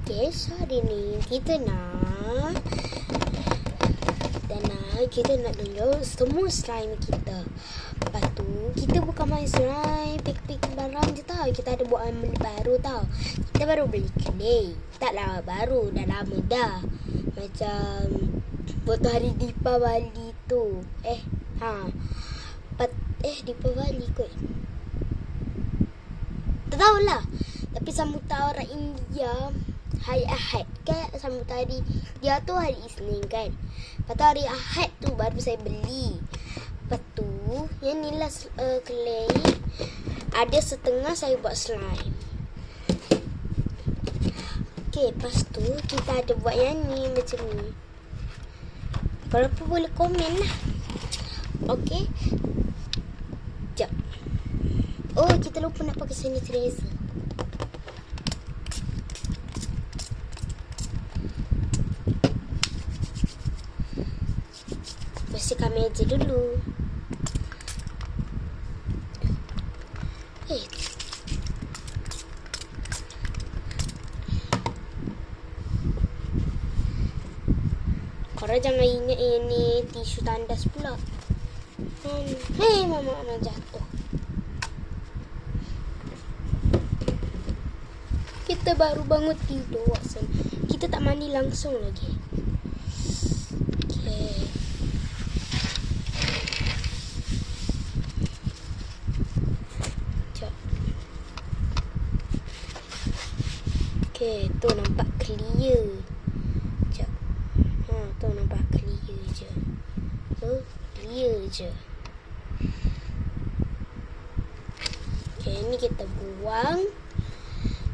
Okay, so hari ni kita nak tunjuk semua slime kita. Lepas tu kita bukan main slime pik-pik barang je tau. Kita ada buat benda baru tau. Kita baru beli clay. Taklah baru, dah lama dah. Macam waktu hari Deepavali tu. Deepavali kot. Tak tahulah. Tapi sambutan orang India hari Ahad kan, sambutan hari dia tu hari Isnin kan. Lepas tu hari Ahad tu baru saya beli. Lepas tu yang ni lah clay. Ada setengah saya buat slime. Okay, lepas tu kita ada buat yang ni macam ni. Kalau apa boleh komen lah. Okay. Sekejap. Oh, kita lupa nak pakai sanitizer. Bersihkan meja dulu. Korang jangan ingat ini tisu tandas pula. Mama jatuh. Kita baru bangun tidur. Kita tak mandi langsung lagi. Okay, tu nampak clear. Sekejap. Tu nampak clear je. Clear je. Okay, ni kita buang.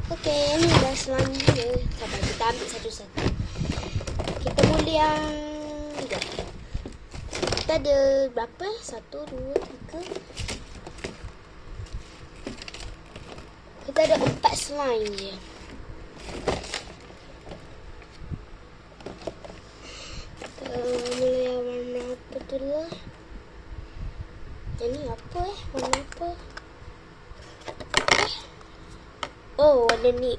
Okay, ni dah slime dia. Sabar, kita ambil satu-satu. Kita mula yang tiga. Kita ada berapa? 1, 2, 3. Kita ada 4 slime je. Mula yang warna apa tu lah. Yang ni apa warna apa? Oh, warna ni.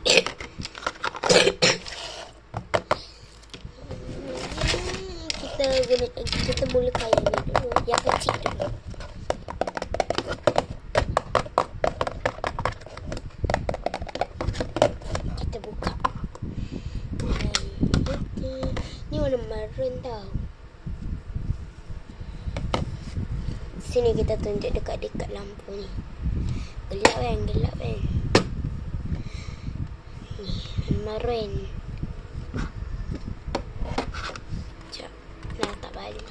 Kita mulakan yang ni dulu. Yang kecil dulu. Kita buka. Ni warna maroon tau. Sini kita tunjuk dekat-dekat lampu ni. Gelap kan? Ni, maroon. Sekejap, nak letak balik.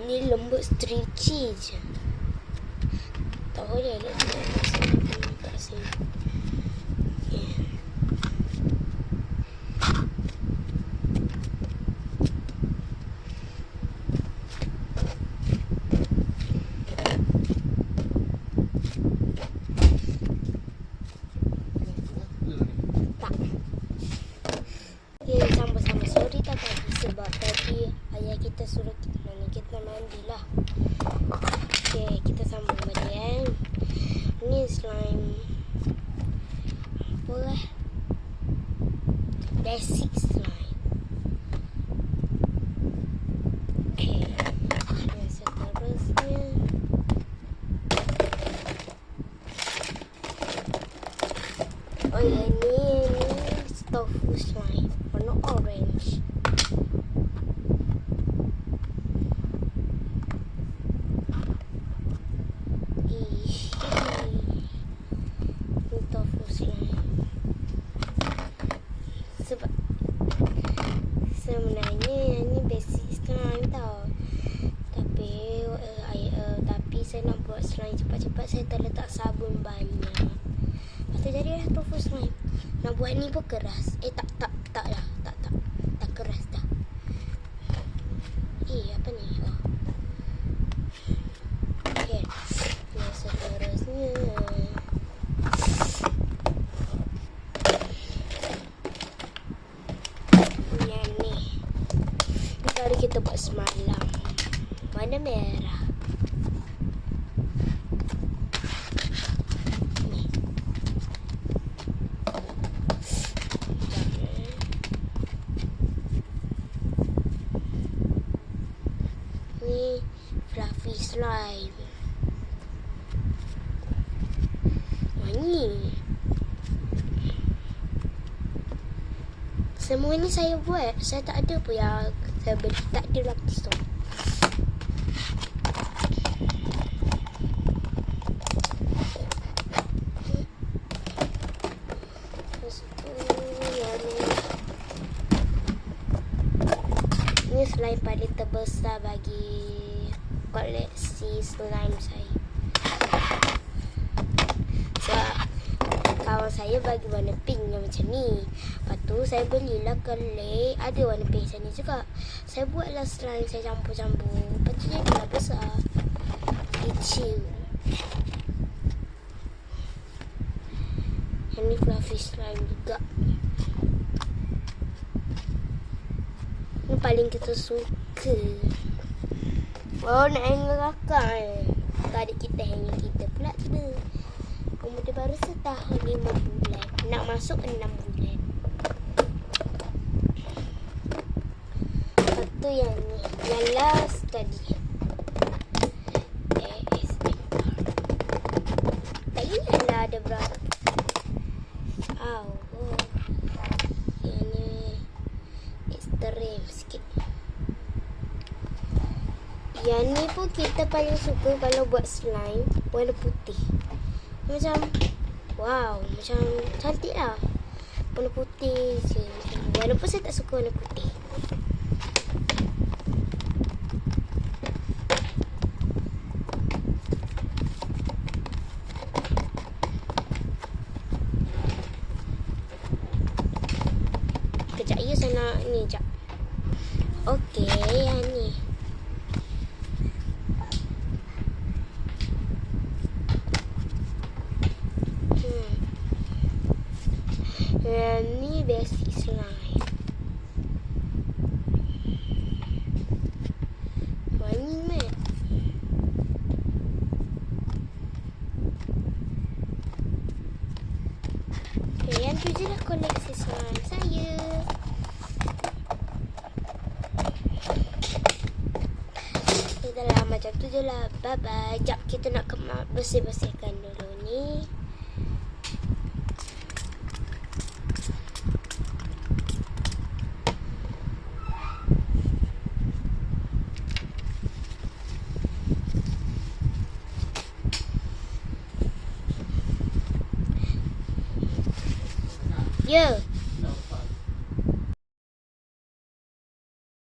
Ni lembut stretchy je. Tak boleh letak sini. Sama-sama. Sorry tak tadi sebab tadi ayah kita suruh kita mandilah. Okay, kita sambung balik Ni slime apa lah? Basic slime. Okay, yang seterusnya ini tofu slime warna orange. Tofu slime. Sebab sebenarnya yang ni basic slime tau. Tapi saya nak buat slime cepat-cepat, saya terletak sabun banyak. Lepas tu jadilah tofu slime. Nak buat ni pun keras. Tak dah. Tak keras dah. Apa ni? Okay. Yang seterusnya. Yang ni. Ni baru kita buat semalam. Warna merah. ni fluffy slime. Ni semua ni saya buat. Saya tak ada pun yang saya beli. Tak ada lagi stok. Ini slime paling terbesar bagi koleksi slime saya. Kawan saya bagi warna pink yang macam ni. Lepas tu saya belilah kelek ada warna pink macam ni juga. Saya buatlah slime, saya campur-campur. Lepas tu jadilah besar. Kecil. Yang ni fluffy slime juga. Yang paling kita suka. Oh, nak hang rakam. Adik kita hang kita pula tu. Umur dia baru setahun 5 bulan. Nak masuk 6 bulan. Lepas tu yang ni. Yang last tadi. ASMR. Tak ingatlah ada berapa. Oh. Yang ni ekstrem sikit. Yang ni pun kita paling suka kalau buat slime warna putih. Macam wow, macam cantik lah. Warna putih je. Walaupun saya tak suka warna putih. Kejap ya, saya nak ni jap. Okey, yang ni. Yang ni basic slime. Wangi mat. Okay, yang tu je lah koleksi slime saya. Dah lah, macam tu je lah. Bye bye. Jap, kita nak bersih-bersihkan dulu ni. Ya.